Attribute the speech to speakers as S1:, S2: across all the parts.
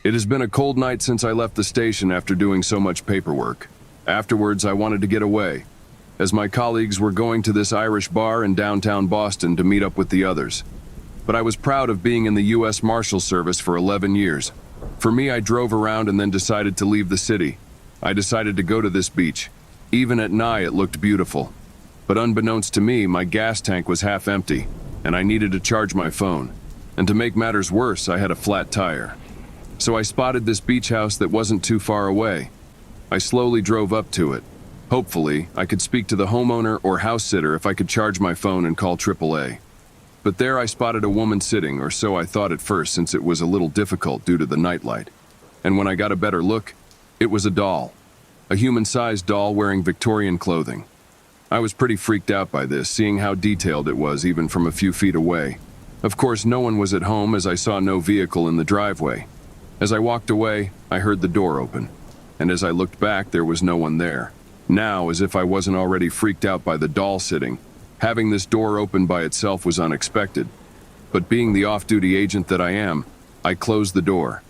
S1: It has been a cold night since I left the station after doing so much paperwork. Afterwards, I wanted to get away, as my colleagues were going to this Irish bar in downtown Boston to meet up with the others. But I was proud of being in the U.S. Marshal Service for 11 years. For me, I drove around and then decided to leave the city. I decided to go to this beach. Even at night, it looked beautiful. But unbeknownst to me, my gas tank was half empty, and I needed to charge my phone. And to make matters worse, I had a flat tire. So I spotted this beach house that wasn't too far away. I slowly drove up to it. Hopefully, I could speak to the homeowner or house sitter if I could charge my phone and call AAA. But there I spotted a woman sitting, or so I thought at first, since it was a little difficult due to the nightlight. And when I got a better look, it was a doll. A human-sized doll wearing Victorian clothing. I was pretty freaked out by this, seeing how detailed it was even from a few feet away. Of course, no one was at home as I saw no vehicle in the driveway. As I walked away, I heard the door open. And as I looked back, there was no one there. Now, as if I wasn't already freaked out by the doll sitting, having this door open by itself was unexpected. But being the off-duty agent that I am, I closed the door.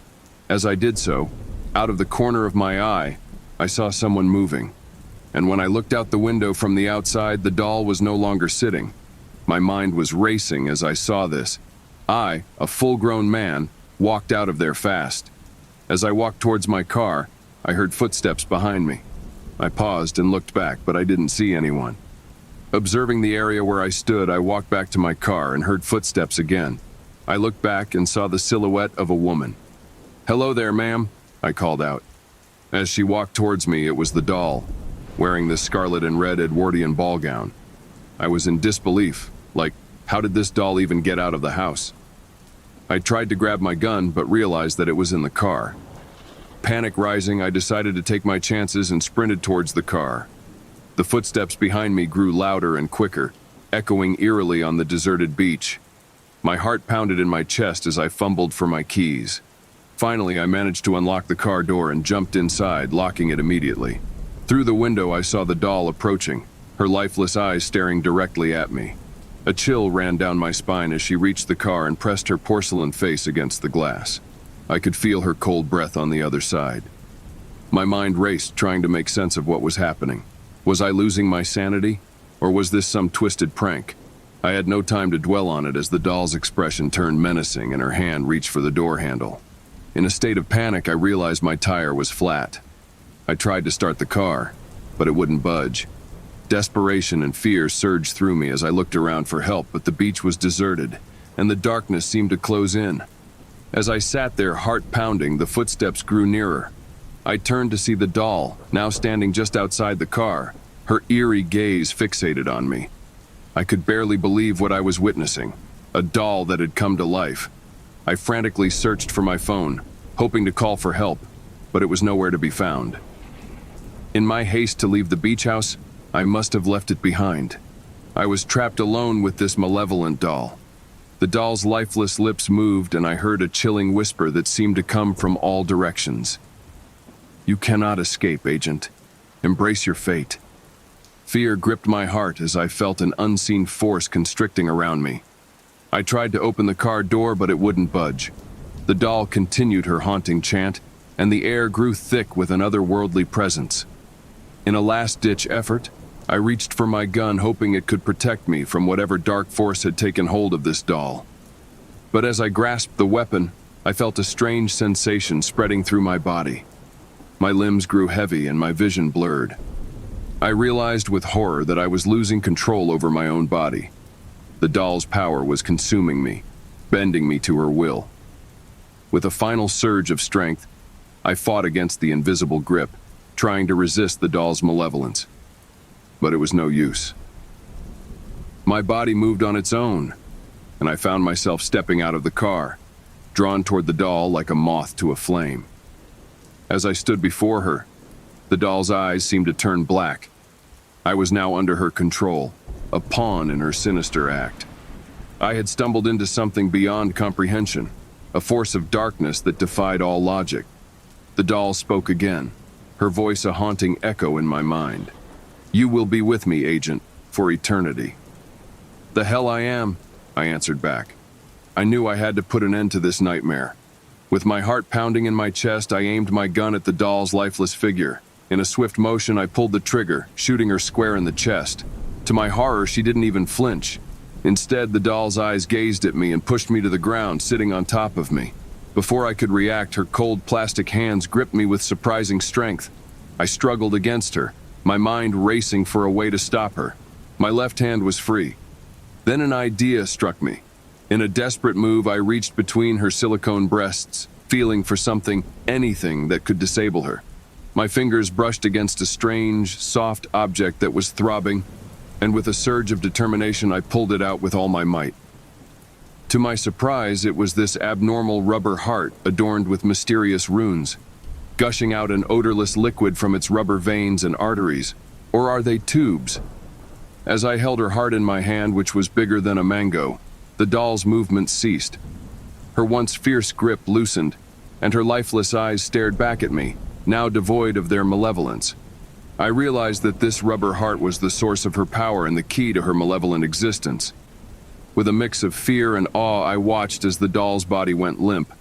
S1: As I did so, out of the corner of my eye, I saw someone moving. And when I looked out the window from the outside, the doll was no longer sitting. My mind was racing as I saw this. I, a full-grown man, walked out of there fast. As I walked towards my car, I heard footsteps behind me. I paused and looked back, but I didn't see anyone. Observing the area where I stood, I walked back to my car and heard footsteps again. I looked back and saw the silhouette of a woman. "Hello there, ma'am," I called out. As she walked towards me, it was the doll, wearing the scarlet and red Edwardian ball gown. I was in disbelief, like, how did this doll even get out of the house? I tried to grab my gun, but realized that it was in the car. Panic rising, I decided to take my chances and sprinted towards the car. The footsteps behind me grew louder and quicker, echoing eerily on the deserted beach. My heart pounded in my chest as I fumbled for my keys. Finally, I managed to unlock the car door and jumped inside, locking it immediately. Through the window, I saw the doll approaching, her lifeless eyes staring directly at me. A chill ran down my spine as she reached the car and pressed her porcelain face against the glass. I could feel her cold breath on the other side. My mind raced, trying to make sense of what was happening. Was I losing my sanity? Or was this some twisted prank? I had no time to dwell on it as the doll's expression turned menacing and her hand reached for the door handle. In a state of panic, I realized my tire was flat. I tried to start the car, but it wouldn't budge. Desperation and fear surged through me as I looked around for help, but the beach was deserted, and the darkness seemed to close in. As I sat there, heart pounding, the footsteps grew nearer. I turned to see the doll, now standing just outside the car, her eerie gaze fixated on me. I could barely believe what I was witnessing, a doll that had come to life. I frantically searched for my phone, hoping to call for help, but it was nowhere to be found. In my haste to leave the beach house, I must have left it behind. I was trapped alone with this malevolent doll. The doll's lifeless lips moved, and I heard a chilling whisper that seemed to come from all directions. "You cannot escape, Agent. Embrace your fate." Fear gripped my heart as I felt an unseen force constricting around me. I tried to open the car door, but it wouldn't budge. The doll continued her haunting chant, and the air grew thick with an otherworldly presence. In a last-ditch effort, I reached for my gun, hoping it could protect me from whatever dark force had taken hold of this doll. But as I grasped the weapon, I felt a strange sensation spreading through my body. My limbs grew heavy and my vision blurred. I realized with horror that I was losing control over my own body. The doll's power was consuming me, bending me to her will. With a final surge of strength, I fought against the invisible grip, trying to resist the doll's malevolence. But it was no use. My body moved on its own, and I found myself stepping out of the car, drawn toward the doll like a moth to a flame. As I stood before her, the doll's eyes seemed to turn black. I was now under her control, a pawn in her sinister act. I had stumbled into something beyond comprehension, a force of darkness that defied all logic. The doll spoke again, her voice a haunting echo in my mind. "You will be with me, Agent, for eternity." "The hell I am," I answered back. I knew I had to put an end to this nightmare. With my heart pounding in my chest, I aimed my gun at the doll's lifeless figure. In a swift motion, I pulled the trigger, shooting her square in the chest. To my horror, she didn't even flinch. Instead, the doll's eyes gazed at me and pushed me to the ground, sitting on top of me. Before I could react, her cold plastic hands gripped me with surprising strength. I struggled against her, my mind racing for a way to stop her. My left hand was free. Then an idea struck me. In a desperate move, I reached between her silicone breasts, feeling for something, anything that could disable her. My fingers brushed against a strange, soft object that was throbbing, and with a surge of determination, I pulled it out with all my might. To my surprise, it was this abnormal rubber heart adorned with mysterious runes, gushing out an odorless liquid from its rubber veins and arteries. Or are they tubes? As I held her heart in my hand, which was bigger than a mango, the doll's movement ceased. Her once fierce grip loosened, and her lifeless eyes stared back at me, now devoid of their malevolence. I realized that this rubber heart was the source of her power and the key to her malevolent existence. With a mix of fear and awe, I watched as the doll's body went limp,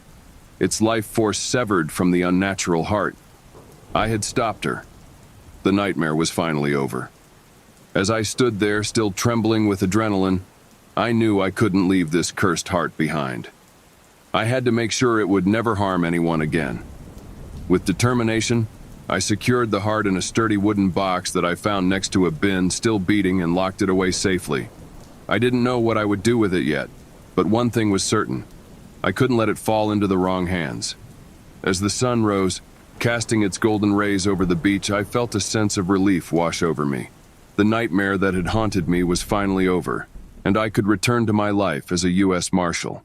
S1: its life force severed from the unnatural heart. I had stopped her. The nightmare was finally over. As I stood there, still trembling with adrenaline, I knew I couldn't leave this cursed heart behind. I had to make sure it would never harm anyone again. With determination, I secured the heart in a sturdy wooden box that I found next to a bin still beating and locked it away safely. I didn't know what I would do with it yet, but one thing was certain. I couldn't let it fall into the wrong hands. As the sun rose, casting its golden rays over the beach, I felt a sense of relief wash over me. The nightmare that had haunted me was finally over, and I could return to my life as a U.S. Marshal.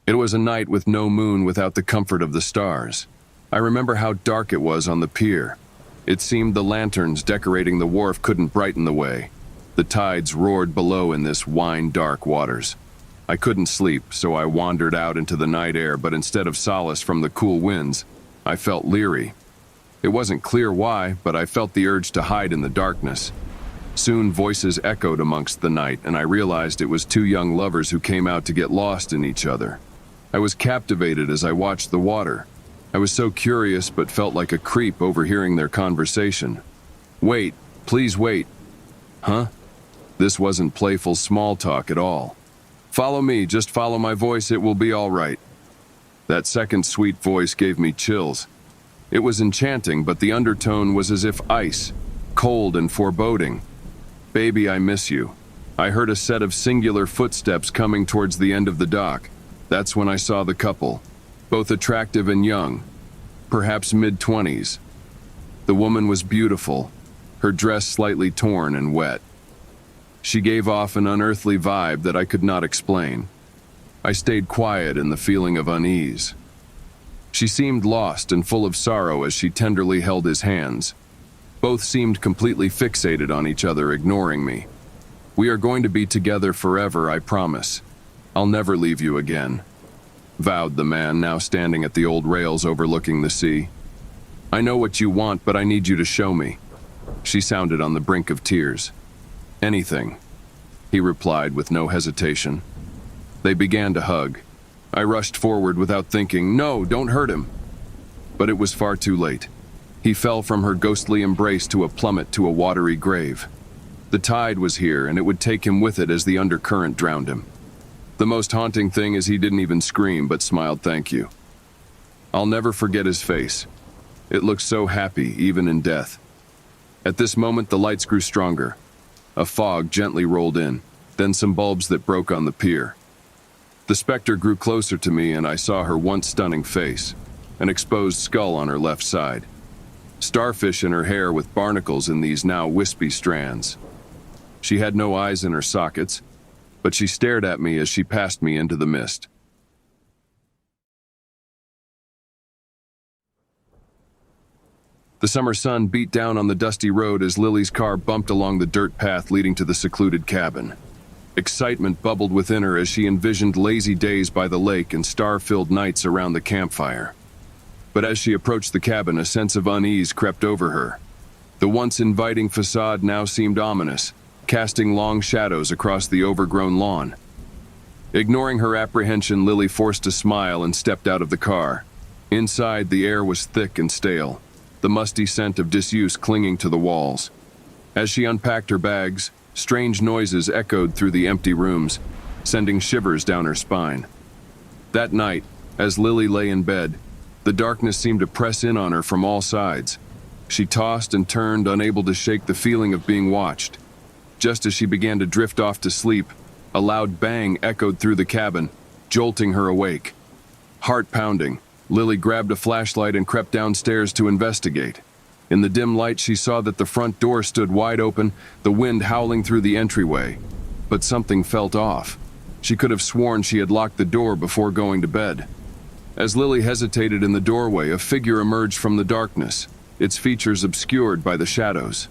S1: It was a night with no moon without the comfort of the stars. I remember how dark it was on the pier. It seemed the lanterns decorating the wharf couldn't brighten the way. The tides roared below in this wine-dark waters. I couldn't sleep, so I wandered out into the night air, but instead of solace from the cool winds, I felt leery. It wasn't clear why, but I felt the urge to hide in the darkness. Soon voices echoed amongst the night, and I realized it was two young lovers who came out to get lost in each other. I was captivated as I watched the water. I was so curious but felt like a creep overhearing their conversation. "Wait, please wait." Huh? This wasn't playful small talk at all. "Follow me, just follow my voice, it will be all right." That second sweet voice gave me chills. It was enchanting, but the undertone was as if ice, cold and foreboding. "Baby, I miss you." I heard a set of singular footsteps coming towards the end of the dock. That's when I saw the couple, both attractive and young, perhaps mid-20s. The woman was beautiful, her dress slightly torn and wet. She gave off an unearthly vibe that I could not explain. I stayed quiet in the feeling of unease. She seemed lost and full of sorrow as she tenderly held his hands. Both seemed completely fixated on each other, ignoring me. "We are going to be together forever, I promise. I'll never leave you again," vowed the man, now standing at the old rails overlooking the sea. "I know what you want, but I need you to show me." She sounded on the brink of tears. "Anything," he replied with no hesitation. They began to hug. I rushed forward without thinking, "No, don't hurt him." But it was far too late. He fell from her ghostly embrace to a plummet to a watery grave. The tide was here, and it would take him with it as the undercurrent drowned him. The most haunting thing is he didn't even scream, but smiled thank you. I'll never forget his face. It looked so happy, even in death. At this moment, the lights grew stronger. A fog gently rolled in, then some bulbs that broke on the pier. The specter grew closer to me, and I saw her once stunning face, an exposed skull on her left side. Starfish in her hair with barnacles in these now wispy strands. She had no eyes in her sockets, but she stared at me as she passed me into the mist. The summer sun beat down on the dusty road as Lily's car bumped along the dirt path leading to the secluded cabin. Excitement bubbled within her as she envisioned lazy days by the lake and star-filled nights around the campfire. But as she approached the cabin, a sense of unease crept over her. The once inviting facade now seemed ominous, casting long shadows across the overgrown lawn. Ignoring her apprehension, Lily forced a smile and stepped out of the car. Inside, the air was thick and stale, the musty scent of disuse clinging to the walls. As she unpacked her bags, strange noises echoed through the empty rooms, sending shivers down her spine. That night, as Lily lay in bed, the darkness seemed to press in on her from all sides. She tossed and turned, unable to shake the feeling of being watched. Just as she began to drift off to sleep, a loud bang echoed through the cabin, jolting her awake. Heart pounding, Lily grabbed a flashlight and crept downstairs to investigate. In the dim light, she saw that the front door stood wide open, the wind howling through the entryway. But something felt off. She could have sworn she had locked the door before going to bed. As Lily hesitated in the doorway, a figure emerged from the darkness, its features obscured by the shadows.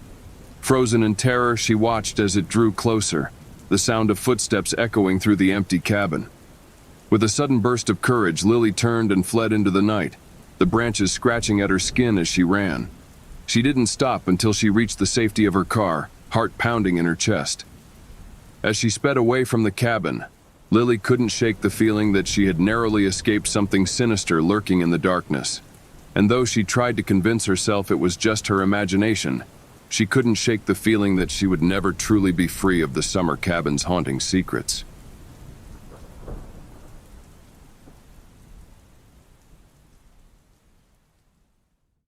S1: Frozen in terror, she watched as it drew closer, the sound of footsteps echoing through the empty cabin. With a sudden burst of courage, Lily turned and fled into the night, the branches scratching at her skin as she ran. She didn't stop until she reached the safety of her car, heart pounding in her chest. As she sped away from the cabin, Lily couldn't shake the feeling that she had narrowly escaped something sinister lurking in the darkness. And though she tried to convince herself it was just her imagination, she couldn't shake the feeling that she would never truly be free of the summer cabin's haunting secrets.